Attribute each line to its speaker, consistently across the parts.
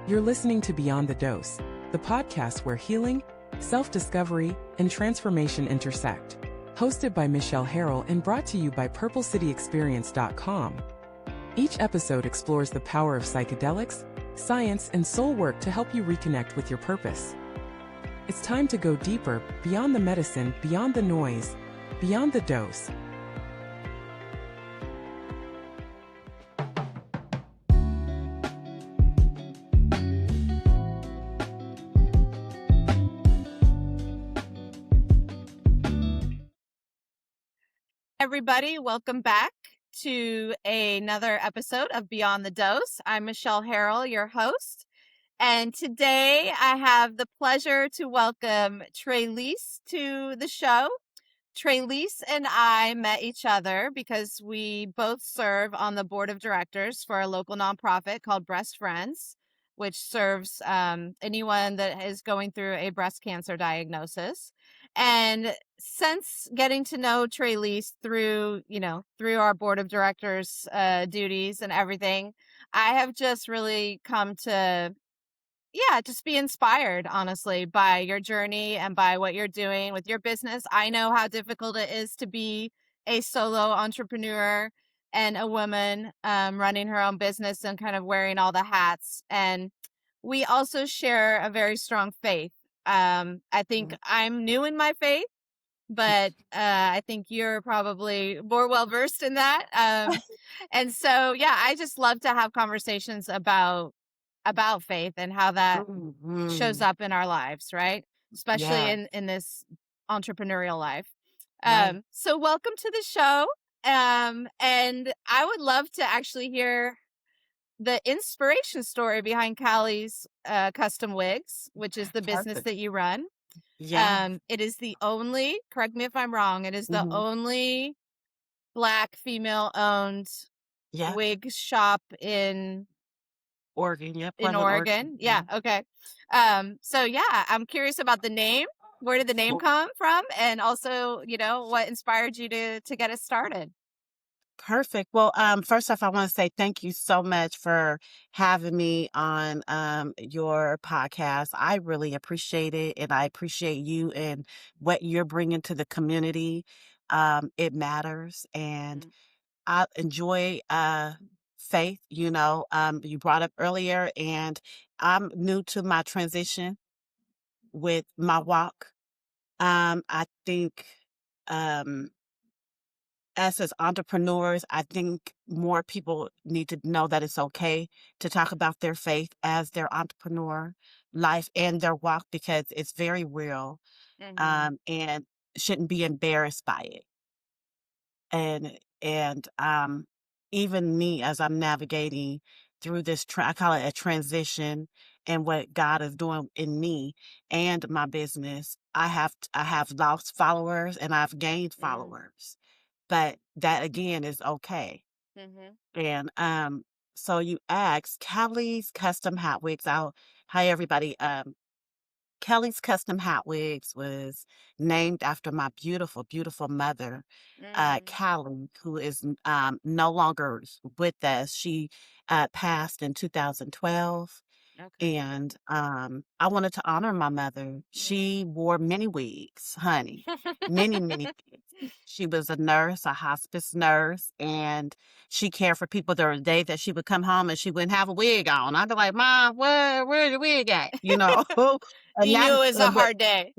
Speaker 1: You're listening to Beyond the Dose, the podcast where healing, self-discovery, and transformation intersect. Hosted by Michelle Harrell and brought to you by PurpleCityExperience.com. Each episode explores the power of psychedelics, science, and soul work to help you reconnect with your purpose. It's time to go deeper, beyond the medicine, beyond the noise, beyond the dose.
Speaker 2: Everybody, welcome back to another episode of Beyond the Dose. I'm Michelle Harrell, your host, and today I have the pleasure to welcome Tralice to the show. Tralice and I met each other because we both serve on the board of directors for a local nonprofit called Breast Friends, which serves anyone that is going through a breast cancer diagnosis. And since getting to know Tralice through our board of directors duties and everything, I have just really come to just be inspired, honestly, by your journey and by what you're doing with your business. I know how difficult it is to be a solo entrepreneur and a woman running her own business and kind of wearing all the hats. And we also share a very strong faith. I think I'm new in my faith, but I think you're probably more well-versed in that. And so, I just love to have conversations about faith and how that shows up in our lives, right? Especially in this entrepreneurial life.
Speaker 3: Right.
Speaker 2: So welcome to the show. And I would love to actually hear the inspiration story behind Callie's Custom Wigs, which is the business
Speaker 3: Perfect.
Speaker 2: that you run.
Speaker 3: Yeah.
Speaker 2: It is the only, correct me if I'm wrong, it is the only Black female-owned
Speaker 3: Yeah.
Speaker 2: wig shop in
Speaker 3: Oregon. Yep.
Speaker 2: in Oregon. Yeah. Okay. So I'm curious about the name. Where did the name come from? And also, what inspired you to get it started?
Speaker 3: Perfect. Well, first off, I want to say thank you so much for having me on your podcast. I really appreciate it, and I appreciate you and what you're bringing to the community. It matters, and I enjoy faith. You brought up earlier, and I'm new to my transition with my walk. I think as entrepreneurs, I think more people need to know that it's okay to talk about their faith as their entrepreneur life and their walk, because it's very real, and shouldn't be embarrassed by it. And even me, as I'm navigating through this, I call it a transition, and what God is doing in me and my business, I have lost followers and I've gained followers, but that again is okay. And so you asked Callie's Custom Hat Wigs. Hi everybody. Callie's Custom Hat Wigs was named after my beautiful, beautiful mother, Callie, who is no longer with us. She passed in 2012.
Speaker 2: Okay.
Speaker 3: And I wanted to honor my mother. She wore many wigs, honey, many, many wigs. She was a nurse, a hospice nurse, and she cared for people. There were days that she would come home and she wouldn't have a wig on. I'd be like, Mom, where's your wig at? And
Speaker 2: You
Speaker 3: that
Speaker 2: knew it was a
Speaker 3: what
Speaker 2: hard day.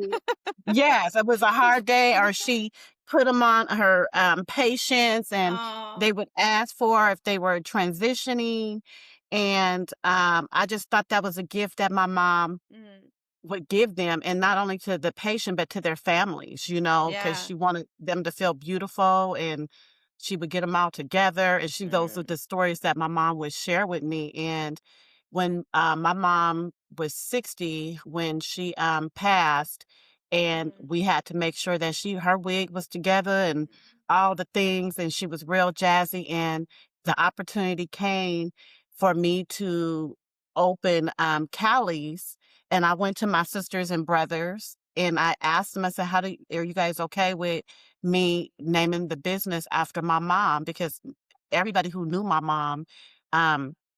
Speaker 3: yes, it was a hard day, or she put them on her patients, and they would ask for if they were transitioning. And I just thought that was a gift that my mom would give them, and not only to the patient, but to their families, because she wanted them to feel beautiful, and she would get them all together. And those are the stories that my mom would share with me. And when my mom was 60, when she passed, and we had to make sure that her wig was together and all the things, and she was real jazzy. And the opportunity came for me to open Callie's, and I went to my sisters and brothers and I asked them, I said, are you guys okay with me naming the business after my mom? Because everybody who knew my mom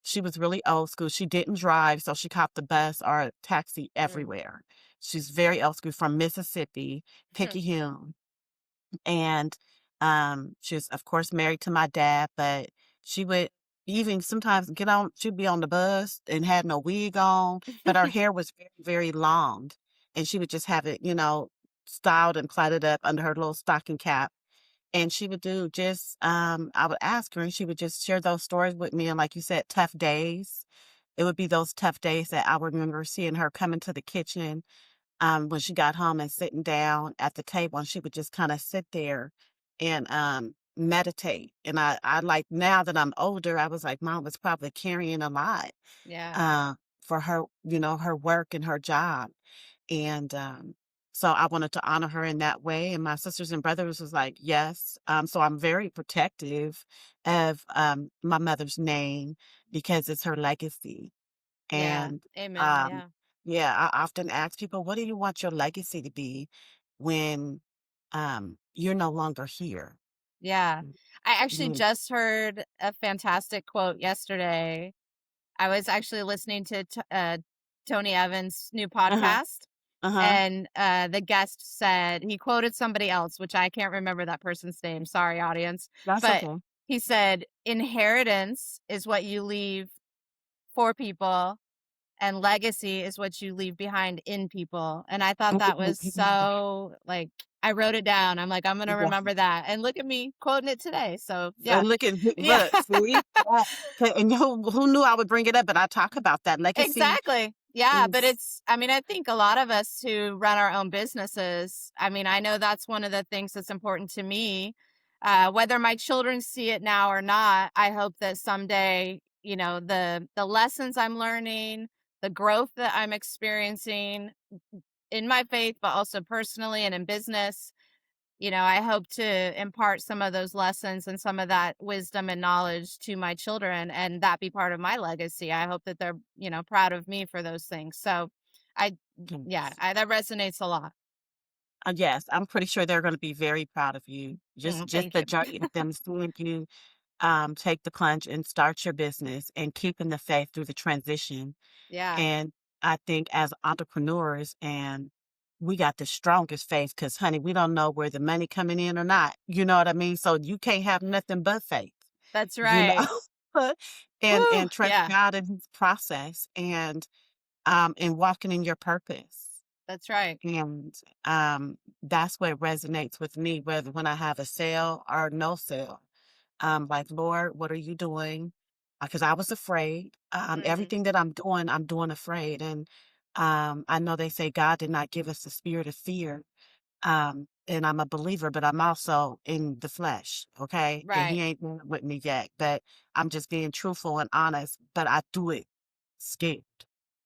Speaker 3: she was really old school. She didn't drive, so she caught the bus or a taxi everywhere. She's very old school, from Mississippi, Picky Hill. And she was, of course, married to my dad, but she would even sometimes get on, she'd be on the bus and had no wig on, but her hair was very, very long. And she would just have it, styled and plaited up under her little stocking cap. And she would do just, I would ask her, and she would just share those stories with me. And like you said, tough days. It would be those tough days that I remember seeing her come into the kitchen when she got home and sitting down at the table, and she would just kind of sit there and meditate. And I like, now that I'm older, I was like, Mom was probably carrying a lot for her, her work and her job. And so I wanted to honor her in that way. And my sisters and brothers was like, yes. So I'm very protective of my mother's name because it's her legacy.
Speaker 2: Yeah.
Speaker 3: And
Speaker 2: Amen.
Speaker 3: um,
Speaker 2: Yeah.
Speaker 3: yeah, I often ask people, what do you want your legacy to be when you're no longer here?
Speaker 2: Yeah. I actually
Speaker 3: Mm.
Speaker 2: just heard a fantastic quote yesterday. I was actually listening to Tony Evans' new
Speaker 3: Uh-huh.
Speaker 2: podcast,
Speaker 3: Uh-huh.
Speaker 2: and the guest said, he quoted somebody else, which I can't remember that person's name. Sorry, audience.
Speaker 3: That's
Speaker 2: But
Speaker 3: okay.
Speaker 2: he said, inheritance is what you leave for people, and legacy is what you leave behind in people. And I thought that was so, like, I wrote it down. I'm like, I'm going to
Speaker 3: Yeah.
Speaker 2: remember that. And look at me quoting it today. So, yeah.
Speaker 3: And look at,
Speaker 2: Yeah.
Speaker 3: look, see? Yeah. And who knew I would bring it up, but I talk about that legacy.
Speaker 2: Exactly. Yeah. But
Speaker 3: Is,
Speaker 2: I think a lot of us who run our own businesses, I know that's one of the things that's important to me. Whether my children see it now or not, I hope that someday, the lessons I'm learning, the growth that I'm experiencing in my faith, but also personally and in business, I hope to impart some of those lessons and some of that wisdom and knowledge to my children, and that be part of my legacy. I hope that they're, proud of me for those things. So I,
Speaker 3: yes.
Speaker 2: that resonates a lot.
Speaker 3: Yes, I'm pretty sure they're going to be very proud of you. Just
Speaker 2: Thank
Speaker 3: the
Speaker 2: you.
Speaker 3: journey of them seeing you take the plunge and start your business and keeping the faith through the transition.
Speaker 2: Yeah,
Speaker 3: And I think as entrepreneurs, and we got the strongest faith because, honey, we don't know where the money coming in or not. You know what I mean? So you can't have nothing but faith,
Speaker 2: that's
Speaker 3: you know,
Speaker 2: right.
Speaker 3: and
Speaker 2: Woo,
Speaker 3: trust
Speaker 2: yeah,
Speaker 3: God in His process, and walking in your purpose.
Speaker 2: that's right.
Speaker 3: And that's what resonates with me, whether when I have a sale or no sale. Like, Lord, what are you doing? Because I was afraid.
Speaker 2: Hmm.
Speaker 3: Everything that I'm doing afraid. And I know they say God did not give us the spirit of fear. And I'm a believer, but I'm also in the flesh, okay? And
Speaker 2: Right.
Speaker 3: He ain't there with me yet. But I'm just being truthful and honest. But I do it scared.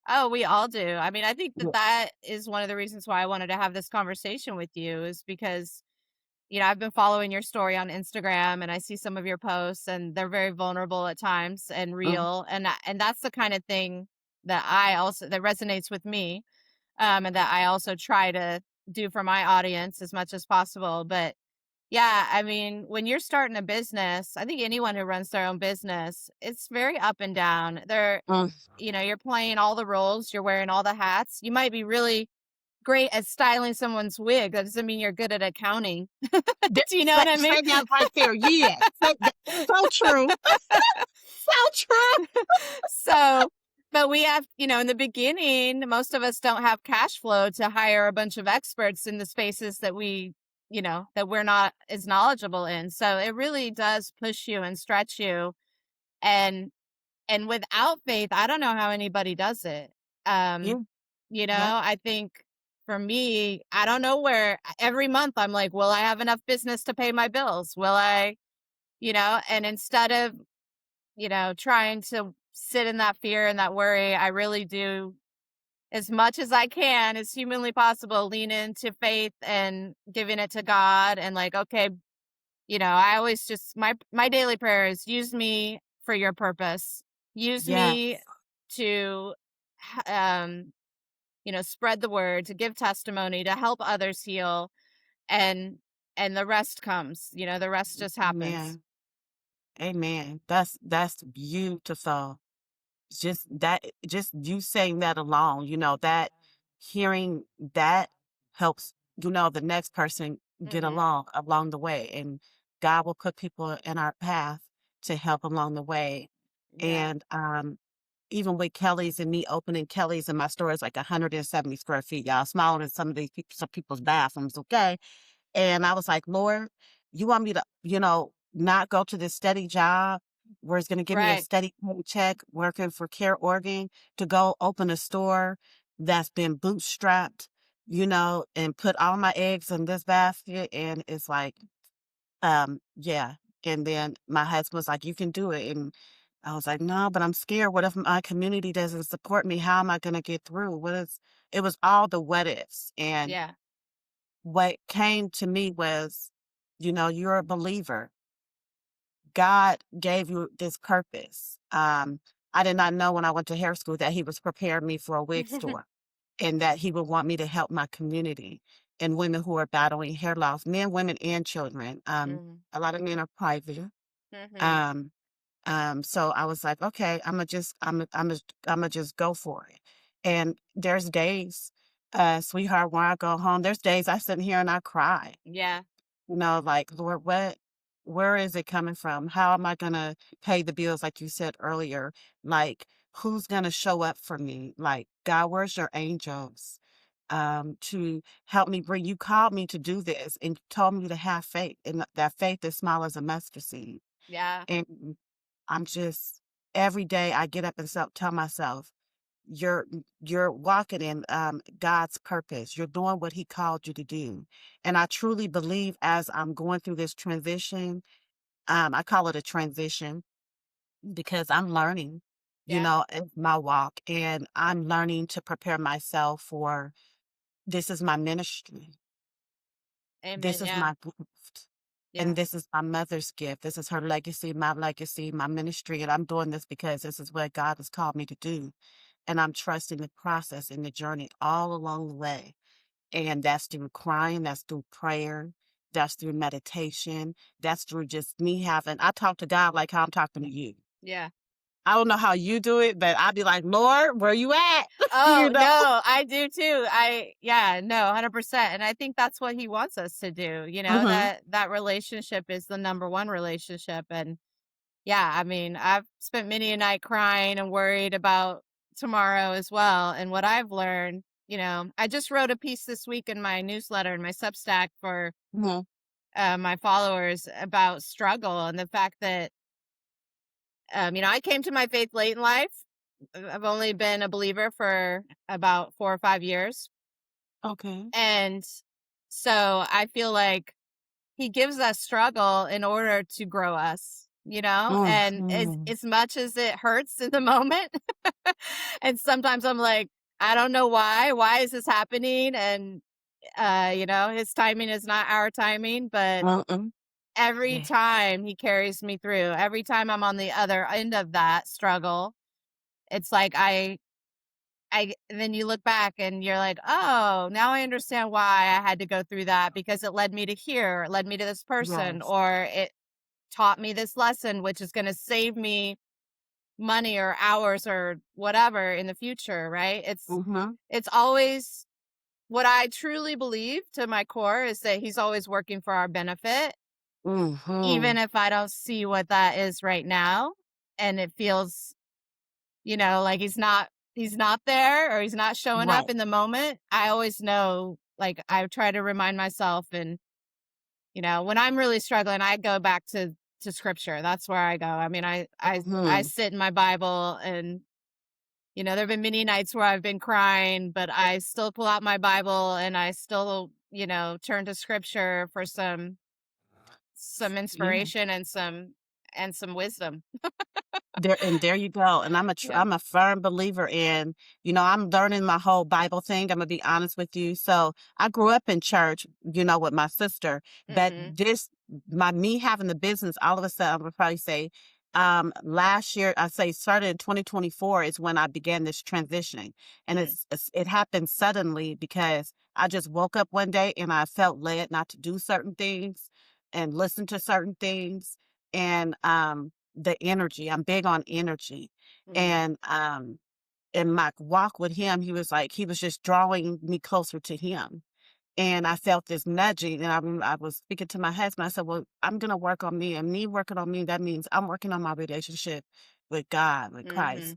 Speaker 2: Oh, we all do. I think that
Speaker 3: Yeah.
Speaker 2: that is one of the reasons why I wanted to have this conversation with you, is because I've been following your story on Instagram, and I see some of your posts, and they're very vulnerable at times and
Speaker 3: Mhm.
Speaker 2: real. And that's the kind of thing that that resonates with me. And that I also try to do for my audience as much as possible. But yeah, when you're starting a business, I think anyone who runs their own business, it's very up and down.
Speaker 3: Mm.
Speaker 2: You're playing all the roles, you're wearing all the hats. You might be really great at styling someone's wig. That doesn't mean you're good at accounting. Do you know what I mean?
Speaker 3: Say that right there. Yeah. So true. So true.
Speaker 2: So, but we have, in the beginning, most of us don't have cash flow to hire a bunch of experts in the spaces that that we're not as knowledgeable in. So it really does push you and stretch you. And, and without faith, I don't know how anybody does it.
Speaker 3: Yeah.
Speaker 2: Um,
Speaker 3: Yep.
Speaker 2: I think for me, I don't know where every month I'm like, will I have enough business to pay my bills? Will I, and instead of trying to sit in that fear and that worry, I really do, as much as I can, as humanly possible, lean into faith and giving it to God. And like, okay, I always just, my daily prayer is, use me for your purpose. Use
Speaker 3: Yes.
Speaker 2: me to, um, spread the word, to give testimony, to help others heal. And, and the rest comes, the rest just happens.
Speaker 3: Amen. Amen. That's beautiful. just you saying that alone, that hearing that helps, the next person get
Speaker 2: Mm-hmm.
Speaker 3: along the way. And God will put people in our path to help along the way.
Speaker 2: Yeah.
Speaker 3: And even with Kelly's and me opening Kelly's, and my store is like 170 square feet, y'all, smaller than some people's bathrooms, okay? And I was like, Lord, you want me to, not go to this steady job where it's going to give me a
Speaker 2: Right.
Speaker 3: steady paycheck working for Care Organ to go open a store that's been bootstrapped, and put all my eggs in this basket. And it's like, yeah. And then my husband was like, you can do it. And I was like, no, but I'm scared. What if my community doesn't support me? How am I going to get through? It was all the what ifs. And
Speaker 2: Yeah.
Speaker 3: what came to me was, you're a believer. God gave you this purpose. I did not know when I went to hair school that he was preparing me for a wig store and that he would want me to help my community and women who are battling hair loss, men, women, and children.
Speaker 2: Mm-hmm.
Speaker 3: A lot of men are private.
Speaker 2: Mm-hmm.
Speaker 3: Um, so I was like, okay, I'm gonna just go for it. And there's days, sweetheart, when I go home, there's days I sit here and I cry,
Speaker 2: Yeah.
Speaker 3: like, Lord, where is it coming from? How am I gonna pay the bills? Like you said earlier, like, who's gonna show up for me? Like, God, where's your angels? To help me you called me to do this and told me to have faith, and that faith is small as a mustard seed.
Speaker 2: Yeah.
Speaker 3: And I'm just every day I get up and tell myself, you're you're walking in God's purpose. You're doing what he called you to do. And I truly believe as I'm going through this transition, I call it a transition because I'm learning,
Speaker 2: Yeah.
Speaker 3: in my walk, and I'm learning to prepare myself for this is my ministry. This
Speaker 2: Amen.
Speaker 3: is
Speaker 2: Yeah.
Speaker 3: my gift.
Speaker 2: Yeah.
Speaker 3: And this is my mother's gift. This is her legacy, my ministry. And I'm doing this because this is what God has called me to do. And I'm trusting the process and the journey all along the way. And that's through crying, that's through prayer, that's through meditation, that's through just I talk to God like how I'm talking to you.
Speaker 2: Yeah.
Speaker 3: I don't know how you do it, but I'll be like, Lord, where you at?
Speaker 2: Oh, no, I do too. Yeah, no, 100%. And I think that's what he wants us to do.
Speaker 3: Hmm.
Speaker 2: That relationship is the number one relationship. And yeah, I mean, I've spent many a night crying and worried about tomorrow as well. And what I've learned, I just wrote a piece this week in my newsletter and my Substack for
Speaker 3: Hmm.
Speaker 2: my followers about struggle and the fact that, I came to my faith late in life. I've only been a believer for about 4 or 5 years.
Speaker 3: Okay.
Speaker 2: And so I feel like he gives us struggle in order to grow us, and
Speaker 3: Hmm.
Speaker 2: as much as it hurts in the moment. And sometimes I'm like, I don't know why is this happening? And, his timing is not our timing, but
Speaker 3: Mm-mm.
Speaker 2: every
Speaker 3: Yeah.
Speaker 2: time he carries me through, every time I'm on the other end of that struggle, it's like then you look back and you're like, oh, now I understand why I had to go through that because it led me to here, it led me to this person,
Speaker 3: Yes.
Speaker 2: or it taught me this lesson, which is going to save me money or hours or whatever in the future. Right.
Speaker 3: Mm-hmm.
Speaker 2: It's always what I truly believe to my core is that he's always working for our benefit,
Speaker 3: Mm-hmm.
Speaker 2: even if I don't see what that is right now. And it feels, like he's not there or he's not showing up
Speaker 3: Right.
Speaker 2: in the moment. I always know, like, I try to remind myself, and when I'm really struggling, I go back to scripture. That's where I go. I mean, I
Speaker 3: Mm-hmm.
Speaker 2: sit in my Bible, and there've been many nights where I've been crying, but I still pull out my Bible and I still, turn to scripture for some
Speaker 3: Yeah.
Speaker 2: inspiration and some wisdom.
Speaker 3: There you go. And
Speaker 2: Yeah.
Speaker 3: I'm a firm believer in, I'm learning my whole Bible thing. I'm gonna be honest with you. So I grew up in church, with my sister, but
Speaker 2: Mhm.
Speaker 3: me having the business, all of a sudden, I would probably say, last year, I say started in 2024 is when I began this transitioning. And
Speaker 2: Mm.
Speaker 3: it happened suddenly because I just woke up one day and I felt led not to do certain things and listen to certain things. And, the energy. I'm big on energy.
Speaker 2: Mm-hmm.
Speaker 3: And in my walk with him, he was just drawing me closer to him. And I felt this nudging, and I was speaking to my husband. I said, well, I'm going to work on me, and me working on me, that means I'm working on my relationship with God, with
Speaker 2: Mm-hmm.
Speaker 3: Christ.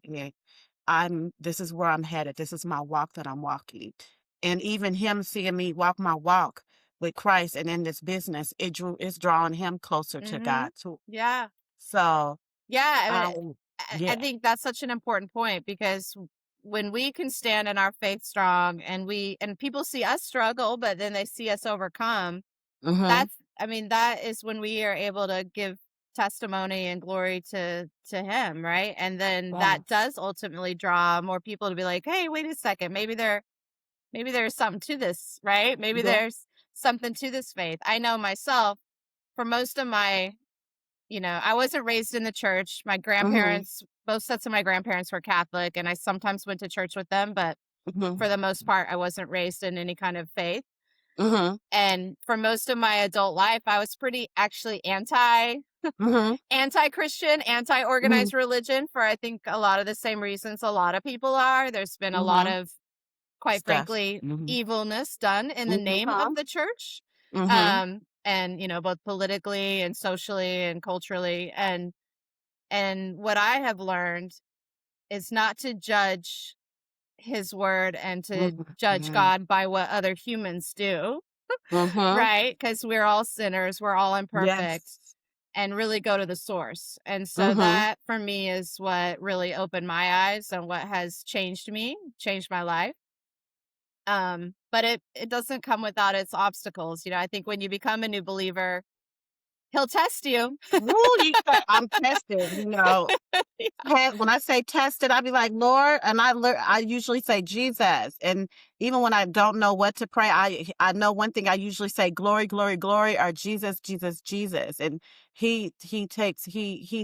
Speaker 3: And this is where I'm headed. This is my walk that I'm walking. And even him seeing me walk my walk with Christ and in this business, it's drawing him closer to
Speaker 2: Mm-hmm.
Speaker 3: God too.
Speaker 2: Yeah.
Speaker 3: So,
Speaker 2: Yeah. I mean,
Speaker 3: um,
Speaker 2: I
Speaker 3: yeah.
Speaker 2: think that's such an important point, because when we can stand in our faith strong, and people see us struggle, but then they see us overcome,
Speaker 3: Mm-hmm.
Speaker 2: that is when we are able to give testimony and glory to him, right? And then that
Speaker 3: Yes.
Speaker 2: does ultimately draw more people to be like, hey, wait a second, maybe there's something to this, right? Maybe
Speaker 3: Yeah.
Speaker 2: there's something to this faith. I know myself, for most of my, I wasn't raised in the church. My
Speaker 3: Mm-hmm.
Speaker 2: grandparents, both sets of my grandparents were Catholic, and I sometimes went to church with them, but
Speaker 3: Mm-hmm.
Speaker 2: for the most part, I wasn't raised in any kind of faith.
Speaker 3: Mm-hmm.
Speaker 2: And for most of my adult life, I was pretty actually
Speaker 3: Mm-hmm.
Speaker 2: anti-Christian,
Speaker 3: Mm-hmm.
Speaker 2: anti-organized religion, for I think a lot of the same reasons a lot of people are. There's been a lot
Speaker 3: Mm-hmm.
Speaker 2: of, quite
Speaker 3: Stuff.
Speaker 2: frankly,
Speaker 3: Mm-hmm.
Speaker 2: evilness done in the name
Speaker 3: Mm-hmm.
Speaker 2: of the church.
Speaker 3: Mm-hmm.
Speaker 2: And both politically and socially and culturally. And what I have learned is not to judge his word and to judge
Speaker 3: Mm-hmm.
Speaker 2: God by what other humans do,
Speaker 3: Mm-hmm.
Speaker 2: right? Because we're all sinners, we're all imperfect,
Speaker 3: Yes.
Speaker 2: and really go to the source. And so
Speaker 3: Mm-hmm.
Speaker 2: that for me is what really opened my eyes and what has changed my life. But it doesn't come without its obstacles. I think when you become a new believer, he'll test you.
Speaker 3: Woo, I'm tested. When I say tested, I'd be like, Lord, and I usually say Jesus. And even when I don't know what to pray, I know one thing. I usually say glory, glory, glory, or Jesus, Jesus, Jesus. And he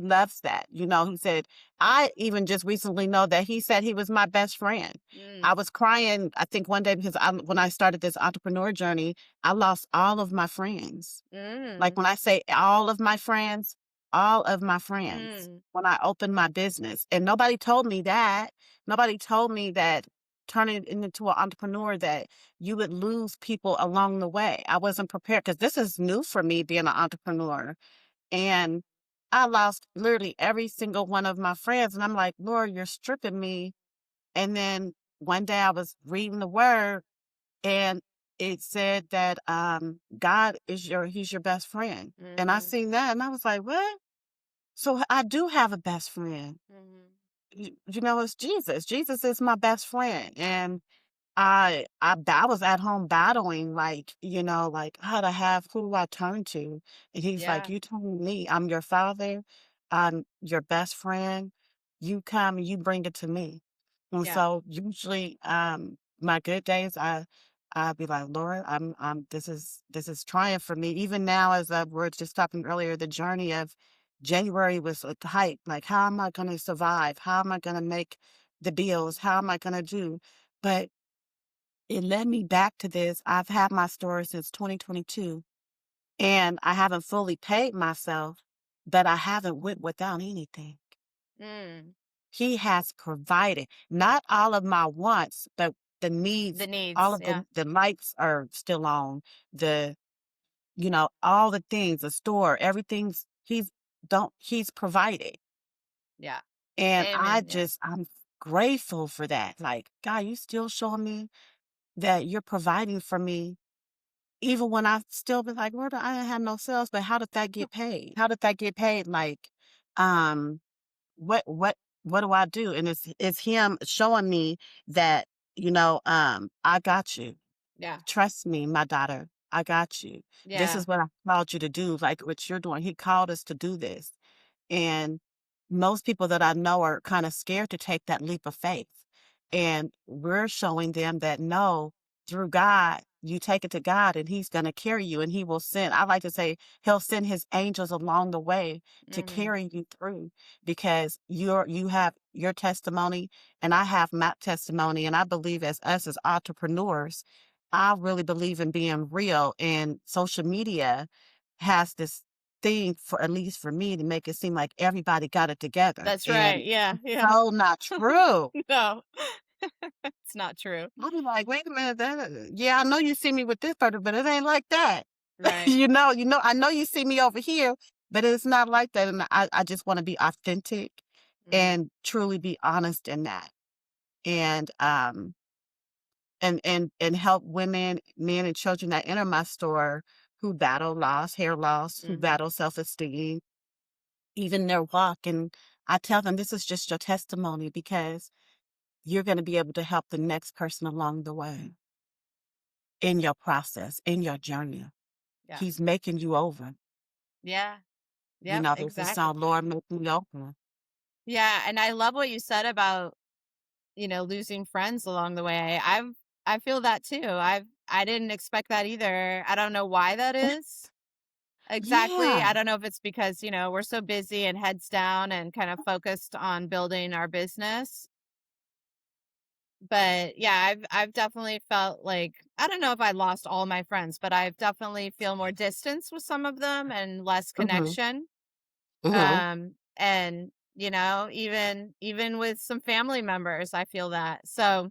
Speaker 3: loves that. He said, I even just recently know that he said he was my best friend.
Speaker 2: Mm,
Speaker 3: I was crying, I think one day because when I started this entrepreneur journey, I lost all of my friends. Like
Speaker 2: mm,
Speaker 3: when I say all of my friends,
Speaker 2: mm,
Speaker 3: when I opened my business. And nobody told me that. Nobody told me that turning into an entrepreneur, that you would lose people along the way. I wasn't prepared because this is new for me, being an entrepreneur. And I lost literally every single one of my friends. And I'm like, Lord, you're stripping me. And then one day I was reading the word, and it said that God he's your best friend. And I
Speaker 2: mhm,
Speaker 3: seen that, and I was like, what? So I do have a best friend.
Speaker 2: mhm.
Speaker 3: It's Jesus. Jesus is my best friend. And I was at home battling, like who do I turn to? And he's like,
Speaker 2: Yeah,
Speaker 3: you turn to me. I'm your father. I'm your best friend. You come and you bring it to me. And
Speaker 2: yeah.
Speaker 3: so usually, my good days, I'll be like, Lord, this is trying for me. Even now, as we were just talking earlier, the journey of January was a hype. Like, how am I going to survive? How am I going to make the bills? How am I going to do? But it led me back to this. I've had my store since 2022, and I haven't fully paid myself, but I haven't went without anything.
Speaker 2: Mm.
Speaker 3: He has provided not all of my wants, but the
Speaker 2: The
Speaker 3: needs. All
Speaker 2: needs,
Speaker 3: of
Speaker 2: yeah,
Speaker 3: the lights are still on. The all the things, the store, everything's he's provided.
Speaker 2: yeah.
Speaker 3: And
Speaker 2: Amen, yeah.
Speaker 3: I'm grateful for that. Like, God, you still showing me that you're providing for me, even when I still be like, Lord, I didn't have no sales, but how did that get paid? How did that get paid? Like, um, what what what do I do? And it's him showing me that, I got you.
Speaker 2: Yeah,
Speaker 3: Trust me, my daughter. I got you. This
Speaker 2: yeah.
Speaker 3: is what I called you to do, like what you're doing. He called us to do this. And most people that I know are kind of scared to take that leap of faith. And we're showing them that no, through God, you take it to God and he's going to carry you, and he will send, I like to say, he'll send his angels along the way to
Speaker 2: Mhm,
Speaker 3: carry you through, because you have your testimony and I have my testimony. And I believe as us as entrepreneurs, I really believe in being real, and social media has this thing for, at least for me, to make it seem like everybody got it together.
Speaker 2: That's
Speaker 3: And
Speaker 2: right. Yeah. Yeah.
Speaker 3: so not true.
Speaker 2: No, it's not true.
Speaker 3: I'll be like, wait a minute, yeah, I know you see me with this photo, but it ain't like that.
Speaker 2: Right.
Speaker 3: I know you see me over here, but it's not like that. And I just want to be authentic and truly be honest in that. And and help women, men, and children that enter my store who battle loss, hair loss, who battle self-esteem, even their walk. And I tell them, this is just your testimony, because you're going to be able to help the next person along the way in your process, in your journey.
Speaker 2: Yeah.
Speaker 3: He's making you over.
Speaker 2: Yeah.
Speaker 3: You
Speaker 2: Yep,
Speaker 3: know, there's this
Speaker 2: exactly.
Speaker 3: song, Lord, make me over.
Speaker 2: Yeah, and I love what you said about, losing friends along the way. I feel that too. I didn't expect that either. I don't know why that is exactly.
Speaker 3: Yeah.
Speaker 2: I don't know if it's because, we're so busy and heads down and kind of focused on building our business. But yeah, I've definitely felt like, I don't know if I lost all my friends, but I've definitely feel more distance with some of them and less
Speaker 3: Mm-hmm.
Speaker 2: connection.
Speaker 3: Mm-hmm.
Speaker 2: And even with some family members, I feel that. So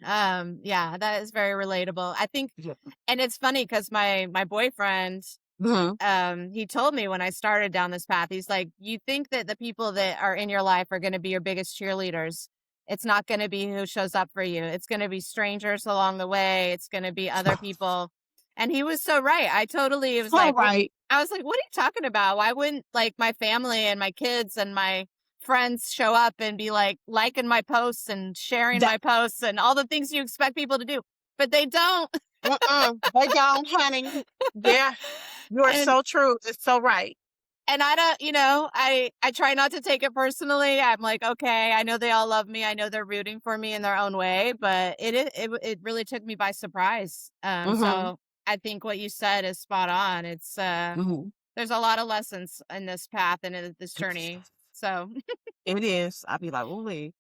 Speaker 2: yeah, that is very relatable. I think,
Speaker 3: Yeah.
Speaker 2: and it's funny because my boyfriend, he told me when I started down this path, he's like, you think that the people that are in your life are going to be your biggest cheerleaders. It's not going to be who shows up for you. It's going to be strangers along the way. It's going to be other people. And he was so right. I totally, it was
Speaker 3: So
Speaker 2: like,
Speaker 3: right.
Speaker 2: I was like, what are you talking about? Why wouldn't like my family and my kids and my friends show up and be like liking my posts and sharing
Speaker 3: That,
Speaker 2: my posts and all the things you expect people to do? But they don't.
Speaker 3: they don't, honey. Yeah. You are
Speaker 2: And
Speaker 3: so true. It's so right.
Speaker 2: and I don't, I try not to take it personally. I'm like, okay, I know they all love me. I know they're rooting for me in their own way, but it really took me by surprise.
Speaker 3: Mm-hmm.
Speaker 2: So I think what you said is spot on. It's
Speaker 3: Mm-hmm.
Speaker 2: there's a lot of lessons in this path and in this journey. So
Speaker 3: It is. I'd be like, ooh,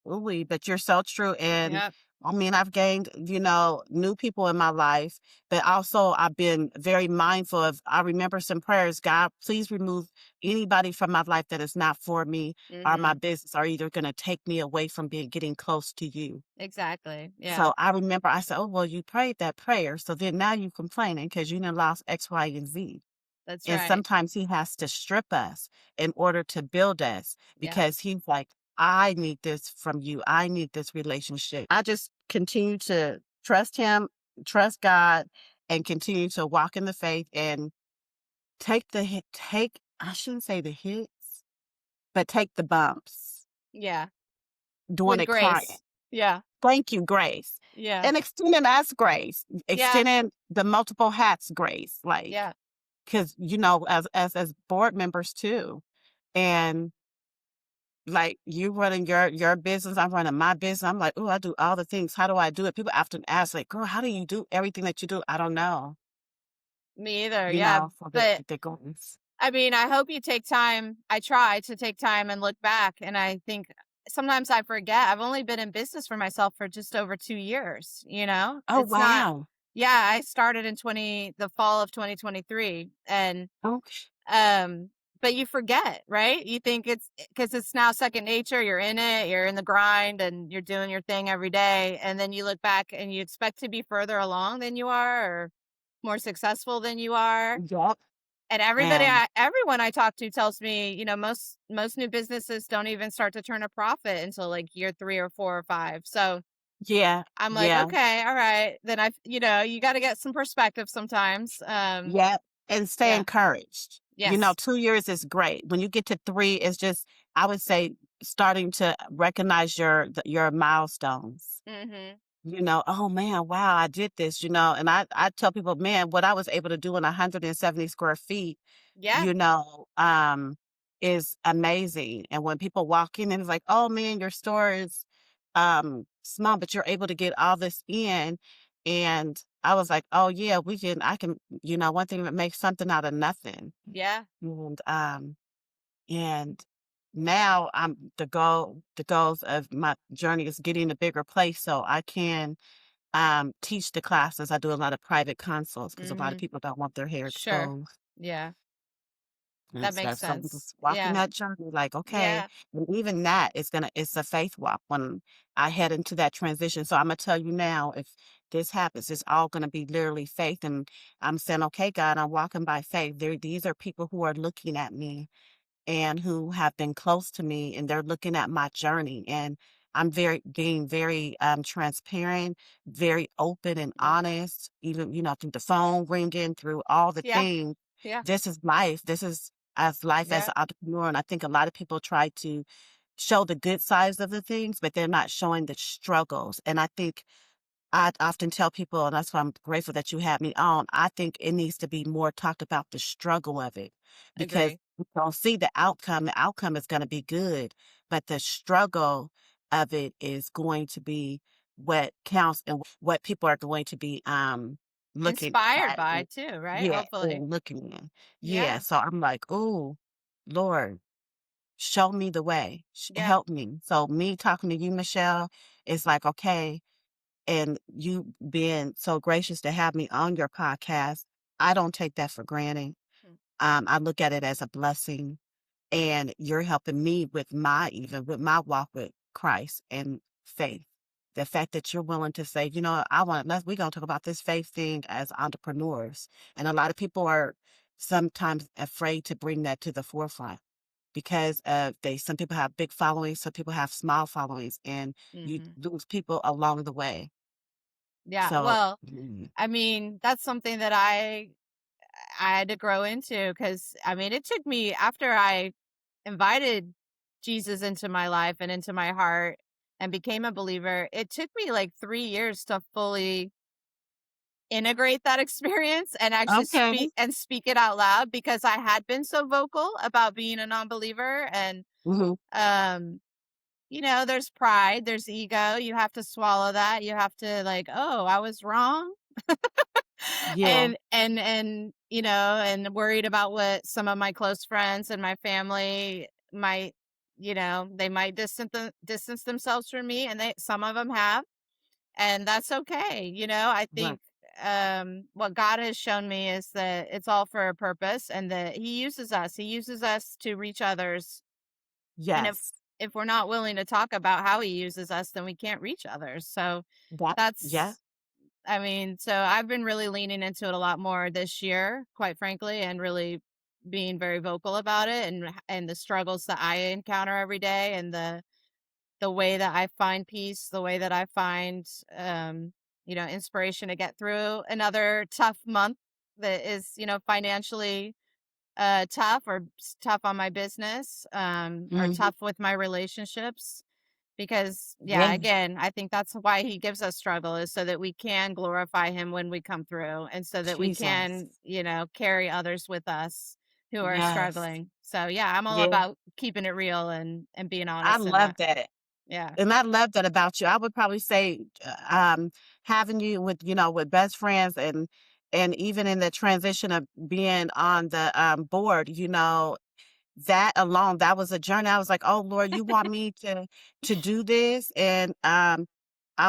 Speaker 3: ooh, but you're so true. And
Speaker 2: yeah.
Speaker 3: I mean, I've gained, new people in my life, but also I've been very mindful of, I remember some prayers, God, please remove anybody from my life that is not for me or my business, are either going to take me away from getting close to you.
Speaker 2: Exactly. Yeah.
Speaker 3: So I remember I said, oh, well, you prayed that prayer. So then now you complaining because you done lost X, Y, and Z.
Speaker 2: That's
Speaker 3: And
Speaker 2: right.
Speaker 3: sometimes he has to strip us in order to build us,
Speaker 2: Yeah.
Speaker 3: because he's like, I need this from you. I need this relationship. I just continue to trust him, trust God, and continue to walk in the faith and I shouldn't say the hits, but take the bumps
Speaker 2: Yeah.
Speaker 3: during
Speaker 2: With
Speaker 3: a client.
Speaker 2: grace. Yeah.
Speaker 3: Thank you, grace.
Speaker 2: Yeah.
Speaker 3: And extending us grace,
Speaker 2: Yeah.
Speaker 3: extending the multiple hats grace, like,
Speaker 2: Yeah.
Speaker 3: because, as board members too. And like, you running your business, I'm running my business. I'm like, oh, I do all the things. How do I do it? People often ask, like, girl, how do you do everything that you do? I don't know.
Speaker 2: Me either. Yeah.
Speaker 3: For
Speaker 2: But
Speaker 3: the goals.
Speaker 2: I mean, I hope you take time. I try to take time and look back. And I think sometimes I forget. I've only been in business for myself for just over 2 years,
Speaker 3: Oh,
Speaker 2: It's not,
Speaker 3: wow.
Speaker 2: yeah, I started in the fall of 2023. And,
Speaker 3: Oh,
Speaker 2: um, but you forget, right? You think it's because it's now second nature. You're in it, you're in the grind and you're doing your thing every day. And then you look back and you expect to be further along than you are or more successful than you are.
Speaker 3: yep.
Speaker 2: And
Speaker 3: And
Speaker 2: everyone I talk to tells me, most new businesses don't even start to turn a profit until like year 3 or 4 or 5. So
Speaker 3: yeah,
Speaker 2: I'm like,
Speaker 3: yeah,
Speaker 2: okay, all right. Then you got to get some perspective sometimes.
Speaker 3: yeah. And stay
Speaker 2: Yeah.
Speaker 3: encouraged.
Speaker 2: Yes.
Speaker 3: 2 years is great. When you get to 3, it's just, I would say, starting to recognize your milestones.
Speaker 2: Mhm.
Speaker 3: Oh man, wow, I did this, and I tell people, man, what I was able to do in 170 square feet,
Speaker 2: Yeah.
Speaker 3: you know, um, is amazing. And when people walk in and it's like, oh man, your store is small, but you're able to get all this in. And I was like, oh yeah, I can, one thing that makes something out of nothing.
Speaker 2: Yeah.
Speaker 3: And now the goals of my journey is getting a bigger place so I can teach the classes. I do a lot of private consults because a lot of
Speaker 2: Mhm.
Speaker 3: people don't want their hair
Speaker 2: Sure.
Speaker 3: exposed.
Speaker 2: Yeah.
Speaker 3: And
Speaker 2: That makes
Speaker 3: stuff. So I'm
Speaker 2: sense.
Speaker 3: just walking
Speaker 2: Yeah.
Speaker 3: that journey like, okay.
Speaker 2: Yeah.
Speaker 3: And even that is it's a faith walk when I head into that transition. So I'm gonna tell you now, if this happens, it's all gonna be literally faith. And I'm saying, okay, God, I'm walking by faith. These are people who are looking at me and who have been close to me, and they're looking at my journey, and I'm being very transparent, very open and honest, even through the phone ringing, through all the
Speaker 2: Yeah.
Speaker 3: things.
Speaker 2: Yeah.
Speaker 3: This is life. This is as life as
Speaker 2: Yeah.
Speaker 3: an entrepreneur. And I think a lot of people try to show the good sides of the things, but they're not showing the struggles. And I think I often tell people, and that's why I'm grateful that you had me on, I think it needs to be more talked about the struggle of it, because
Speaker 2: Agree.
Speaker 3: we don't see the outcome. The outcome is going to be good, but the struggle of it is going to be what counts and what people are going to be looking
Speaker 2: Inspired
Speaker 3: at.
Speaker 2: by too, right?
Speaker 3: Yeah,
Speaker 2: Hopefully.
Speaker 3: and looking in. Yeah.
Speaker 2: Yeah.
Speaker 3: So I'm like, oh, Lord, show me the way.
Speaker 2: Yeah.
Speaker 3: Help me. So me talking to you, Michelle, is like, okay, and you being so gracious to have me on your podcast, I don't take that for granted.
Speaker 2: Mm.
Speaker 3: I look at it as a blessing, and you're helping me with with my walk with Christ and faith. The fact that you're willing to say, we're going to talk about this faith thing as entrepreneurs. And a lot of people are sometimes afraid to bring that to the forefront because some people have big followings, some people have small followings, and you
Speaker 2: Hmm.
Speaker 3: lose people along the way.
Speaker 2: Yeah.
Speaker 3: So,
Speaker 2: Well, I mean, that's something that I had to grow into, because I mean, it took me, after I invited Jesus into my life and into my heart and became a believer, it took me like 3 years to fully integrate that experience and actually
Speaker 3: okay.
Speaker 2: speak it out loud, because I had been so vocal about being a non-believer. And
Speaker 3: Hmm.
Speaker 2: um there's pride, there's ego. You have to swallow that. You have to, like, oh, I was wrong.
Speaker 3: Yeah.
Speaker 2: And worried about what some of my close friends and my family might, they might distance themselves from me, and some of them have, and that's okay. I
Speaker 3: Right.
Speaker 2: think what God has shown me is that it's all for a purpose, and that he uses us to reach others. And if
Speaker 3: Yes.
Speaker 2: if we're not willing to talk about how he uses us, then we can't reach others. So
Speaker 3: Yeah.
Speaker 2: that's, I mean, so I've been really leaning into it a lot more this year, quite frankly, and really being very vocal about it, and the struggles that I encounter every day, and the way that I find peace, the way that I find inspiration to get through another tough month that is, financially tough, or tough on my business, or
Speaker 3: Hmm.
Speaker 2: tough with my relationships. Because, yeah,
Speaker 3: Yeah.
Speaker 2: again, I think that's why he gives us struggle, is so that we can glorify him when we come through, and so that we
Speaker 3: Jesus.
Speaker 2: can, carry others with us who are
Speaker 3: Yes.
Speaker 2: struggling. So, yeah, I'm all
Speaker 3: Yeah.
Speaker 2: about keeping it real and being
Speaker 3: I
Speaker 2: honest in
Speaker 3: love
Speaker 2: that.
Speaker 3: that.
Speaker 2: Yeah.
Speaker 3: And I love that about you. I would probably say, having you with best friends, and even in the transition of being on the board, that alone, that was a journey. I was like, oh Lord, you want me to do this? And I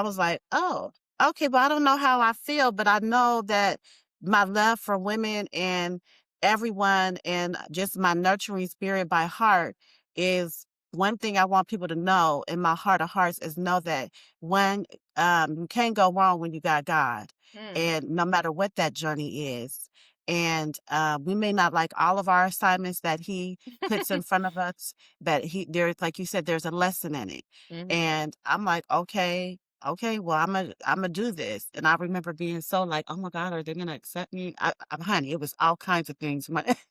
Speaker 3: was like, oh, okay, but I don't know how I feel, but I know that my love for women and everyone, and just my nurturing spirit by heart, is one thing I want people to know in my heart of hearts, is know that when you can't go wrong when you got God.
Speaker 2: Mm.
Speaker 3: And no matter what that journey is. And we may not like all of our assignments that he puts in front of us, but there's, like you said, there's a lesson in it.
Speaker 2: Hmm.
Speaker 3: And I'm like, okay, well, I'm gonna do this. And I remember being so like, oh my God, are they gonna accept me? Honey, it was all kinds of things.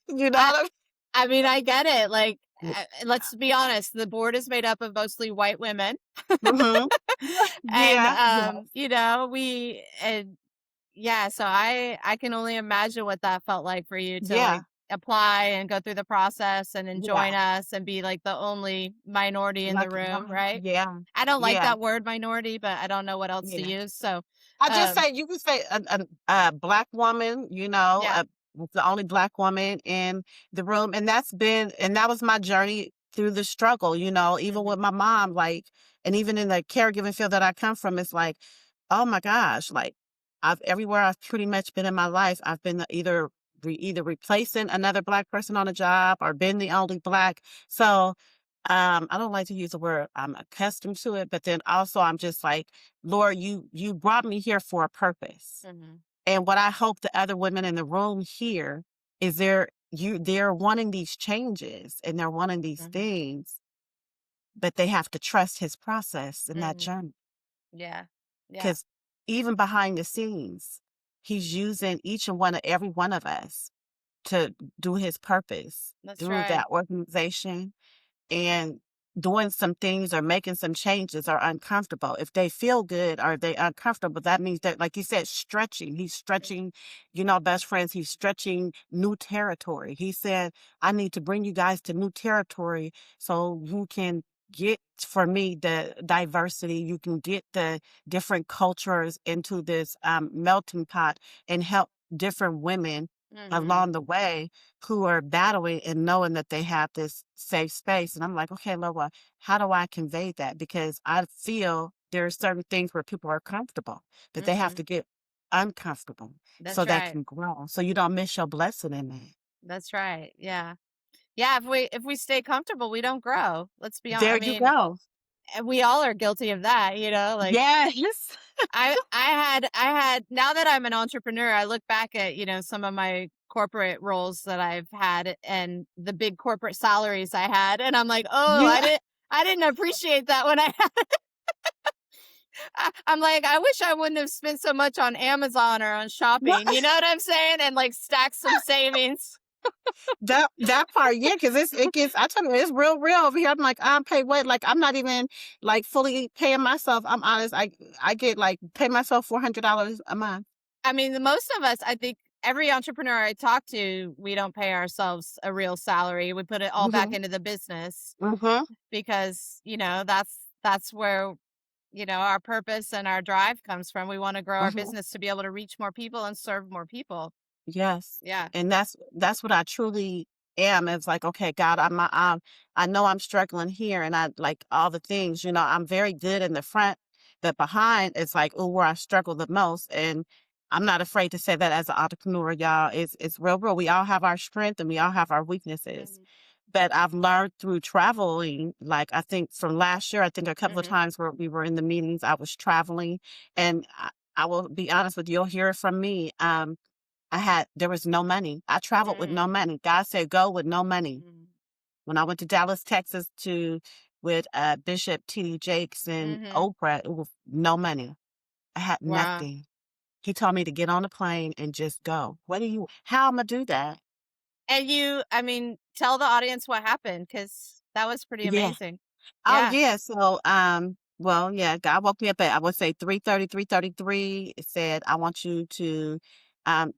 Speaker 3: You know
Speaker 2: I
Speaker 3: what
Speaker 2: I mean, I get it. Like,
Speaker 3: I mean?
Speaker 2: let's be honest, the board is made up of mostly white women.
Speaker 3: Hmm.
Speaker 2: And
Speaker 3: Yeah, yes,
Speaker 2: yeah, so I can only imagine what that felt like for you to,
Speaker 3: yeah,
Speaker 2: like, apply and go through the process and then
Speaker 3: yeah.
Speaker 2: join us and be like the only minority in the
Speaker 3: Like,
Speaker 2: room, right?
Speaker 3: yeah,
Speaker 2: I don't like
Speaker 3: yeah,
Speaker 2: that word minority, but I don't know what else to
Speaker 3: yeah.
Speaker 2: use. So,
Speaker 3: I just
Speaker 2: um,
Speaker 3: say you could say a black woman,
Speaker 2: yeah.
Speaker 3: the only black woman in the room, and that was my journey through the struggle. Even
Speaker 2: Hmm.
Speaker 3: with my mom, like, and even in the caregiving field that I come from, it's like, oh my gosh, like, everywhere I've pretty much been in my life, I've been either either replacing another Black person on a job or being the only Black. So I don't like to use the word I'm accustomed to it, but then also I'm just like, Lord, you brought me here for a purpose.
Speaker 2: Mm-hmm.
Speaker 3: And what I hope the other women in the room hear is they're wanting these changes and they're wanting these
Speaker 2: Mm-hmm.
Speaker 3: things, but they have to trust his process in that
Speaker 2: Mm-hmm.
Speaker 3: journey.
Speaker 2: Yeah. Yeah.
Speaker 3: Because even behind the scenes, he's using every one of us to do his purpose
Speaker 2: That's
Speaker 3: through
Speaker 2: right.
Speaker 3: that organization. And doing some things or making some changes are uncomfortable. If they feel good or they uncomfortable, that means that, like you said, stretching. He's stretching, best friends, he's stretching new territory. He said, I need to bring you guys to new territory so you can get, for me, the diversity. You can get the different cultures into this melting pot and help different women along the way who are battling and knowing that they have this safe space. And I'm like, okay, Lord, well, how do I convey that? Because I feel there are certain things where people are comfortable, but they have to get uncomfortable so
Speaker 2: That's
Speaker 3: they
Speaker 2: right.
Speaker 3: can grow. So you don't miss your blessing in that.
Speaker 2: That's right. Yeah. Yeah. If we stay comfortable, we don't grow. Let's be honest.
Speaker 3: There
Speaker 2: I
Speaker 3: you
Speaker 2: mean,
Speaker 3: go.
Speaker 2: we all are guilty of that, like
Speaker 3: Yes.
Speaker 2: I had, now that I'm an entrepreneur, I look back at, some of my corporate roles that I've had and the big corporate salaries I had. And I'm like, oh,
Speaker 3: Yeah.
Speaker 2: I didn't appreciate that when I had I'm like, I wish I wouldn't have spent so much on Amazon or on shopping. You know what I'm saying? And like stack some savings.
Speaker 3: That part, yeah, because it gets, I tell you, it's real over here. I'm like, I'm paid what? Like, I'm not even like fully paying myself. I'm honest. I get like pay myself $400 a month.
Speaker 2: I mean, the most of us, I think every entrepreneur I talk to, we don't pay ourselves a real salary. We put it all back into the business because, that's where, our purpose and our drive comes from. We want to grow our business to be able to reach more people and serve more people.
Speaker 3: Yes.
Speaker 2: Yeah.
Speaker 3: And that's what I truly am. It's like, okay, God, I know I'm struggling here and I like all the things, I'm very good in the front, but behind it's like, oh, where I struggle the most. And I'm not afraid to say that as an entrepreneur, y'all. It's real. We all have our strength and we all have our weaknesses. But I've learned through traveling, like I think from last year, I think a couple of times where we were in the meetings, I was traveling and I will be honest with you, you'll hear it from me. There was no money. I traveled with no money. God said, go with no money. When I went to Dallas, Texas with Bishop T.D. Jakes and Oprah, it was no money. I had nothing. He told me to get on a plane and just go. How am I do that?
Speaker 2: And tell the audience what happened, because that was pretty amazing.
Speaker 3: Oh, yeah. So, well, yeah, God woke me up at, I would say 3:33. It said, I want you to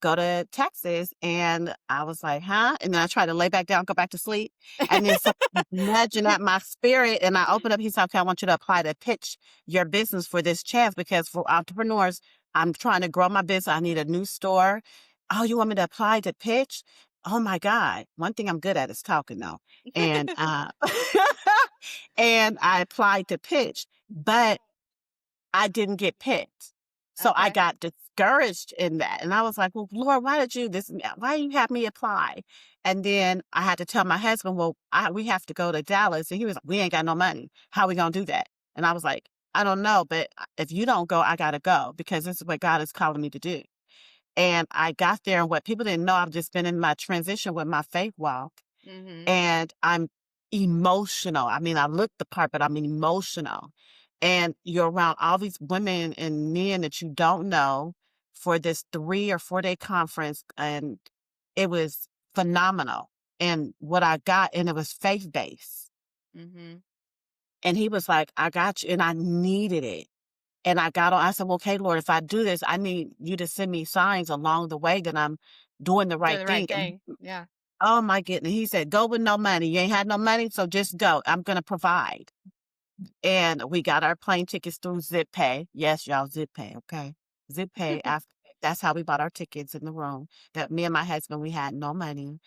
Speaker 3: go to Texas. And I was like, huh? And then I tried to lay back down, go back to sleep. And then something nudging at my spirit. And I opened up, he said, okay, I want you to apply to pitch your business for this chance, because for entrepreneurs, I'm trying to grow my business. I need a new store. Oh, you want me to apply to pitch? Oh my God. One thing I'm good at is talking though. And and I applied to pitch, but I didn't get picked. So I got discouraged in that. And I was like, well, Lord, why you have me apply? And then I had to tell my husband, well, we have to go to Dallas. And he was like, we ain't got no money. How are we going to do that? And I was like, I don't know, but if you don't go, I got to go, because this is what God is calling me to do. And I got there, and what people didn't know, I've just been in my transition with my faith walk. And I'm emotional. I mean, I look the part, but I'm emotional. And you're around all these women and men that you don't know for this 3 or 4 day conference. And it was phenomenal. And what I got, and it was faith based. And he was like, I got you. And I needed it. And I got on, I said, well, okay, Lord, if I do this, I need you to send me signs along the way that I'm doing the right thing.
Speaker 2: Yeah.
Speaker 3: Oh my goodness. He said, go with no money. You ain't had no money, so just go. I'm going to provide. And we got our plane tickets through Zip Pay. Yes, y'all, Zip Pay. Okay. Zip Pay. That's how we bought our tickets in the room. That me and my husband, we had no money.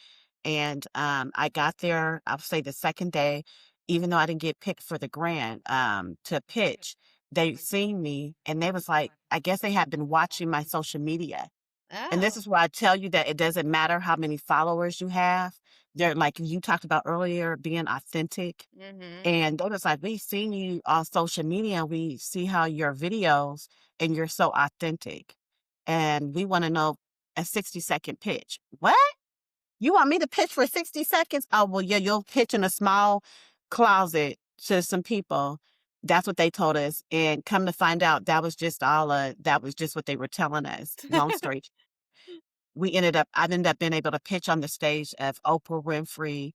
Speaker 3: And I got there, I'll say the second day, even though I didn't get picked for the grant to pitch, they seen me and they was like, I guess they had been watching my social media. And this
Speaker 2: Oh.
Speaker 3: is why I tell you that it doesn't matter how many followers you have. They're like you talked about earlier, being authentic.
Speaker 2: Mm-hmm.
Speaker 3: And they was like, we've seen you on social media. We see how your videos and you're so authentic. And we want to know a 60-second pitch. What? You want me to pitch for 60 seconds? Oh, well, yeah, you'll pitch in a small closet to some people. That's what they told us. And come to find out, that was just that was just what they were telling us. Long story. I've ended up being able to pitch on the stage of Oprah Winfrey,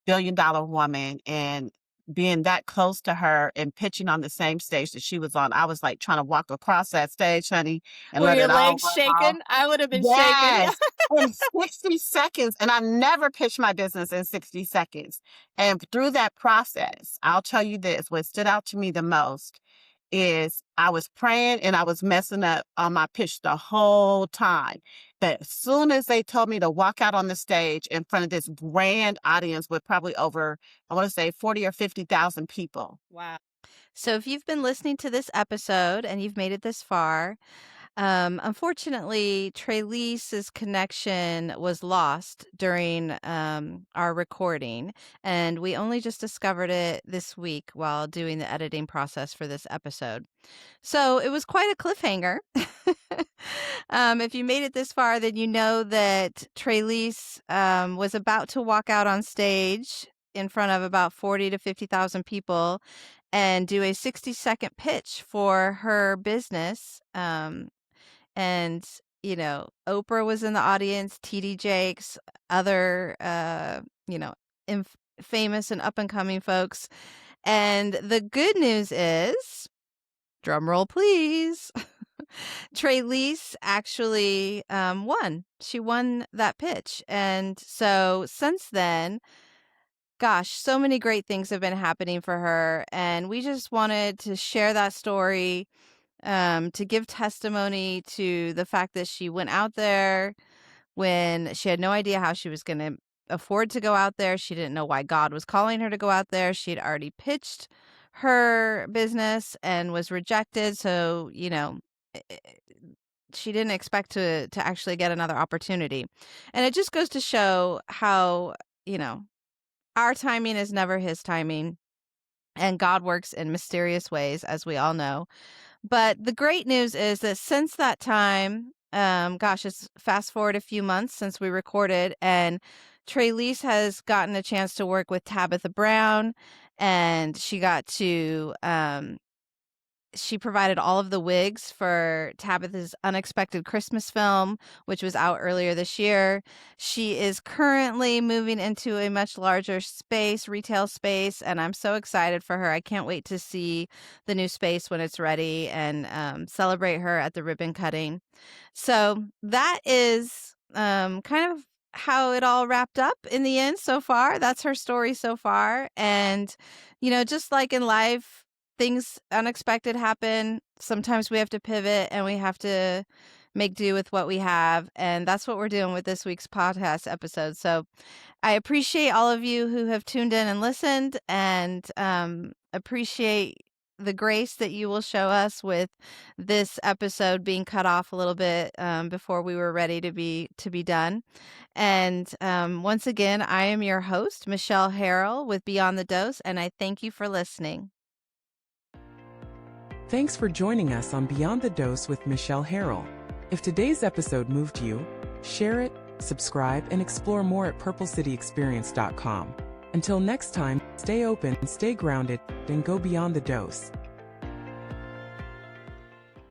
Speaker 3: billion-dollar woman, and being that close to her and pitching on the same stage that she was on. I was like trying to walk across that stage, honey, and
Speaker 2: Were
Speaker 3: let
Speaker 2: your
Speaker 3: it all
Speaker 2: legs
Speaker 3: run off.
Speaker 2: shaking? I would have been shaking.
Speaker 3: Yes, in 60 seconds. And I never pitched my business in 60 seconds. And through that process, I'll tell you this, what stood out to me the most is I was praying and I was messing up on my pitch the whole time. But as soon as they told me to walk out on the stage in front of this grand audience with probably over, I want to say 40 or 50,000 people.
Speaker 2: Wow.
Speaker 4: So if you've been listening to this episode and you've made it this far, unfortunately, Tralice's connection was lost during our recording, and we only just discovered it this week while doing the editing process for this episode. So it was quite a cliffhanger. If you made it this far, then you know that Tralice was about to walk out on stage in front of about 40 to 50,000 people and do a 60-second pitch for her business. And, Oprah was in the audience, TD Jakes, other, famous and up and coming folks. And the good news is, drum roll, please. Tralice actually won. She won that pitch. And so since then, gosh, so many great things have been happening for her. And we just wanted to share that story, to give testimony to the fact that she went out there when she had no idea how she was going to afford to go out there. She didn't know why God was calling her to go out there. She had already pitched her business and was rejected. So, she didn't expect to actually get another opportunity. And it just goes to show how, our timing is never his timing, and God works in mysterious ways, as we all know. But the great news is that since that time, it's fast forward a few months since we recorded, and Tralice has gotten a chance to work with Tabitha Brown, and she got to she provided all of the wigs for Tabitha's unexpected Christmas film, which was out earlier this year. She is currently moving into a much larger space, retail space, and I'm so excited for her. I can't wait to see the new space when it's ready and celebrate her at the ribbon cutting. So that is kind of how it all wrapped up in the end so far. That's her story so far. And, just like in life, things unexpected happen. Sometimes we have to pivot and we have to make do with what we have. And that's what we're doing with this week's podcast episode. So I appreciate all of you who have tuned in and listened, and appreciate the grace that you will show us with this episode being cut off a little bit before we were ready to be done. And once again, I am your host, Michelle Harrell with Beyond the Dose, and I thank you for listening.
Speaker 1: Thanks for joining us on Beyond the Dose with Michelle Harrell. If today's episode moved you, share it, subscribe, and explore more at purplecityexperience.com. Until next time, stay open, stay grounded, and go beyond the dose.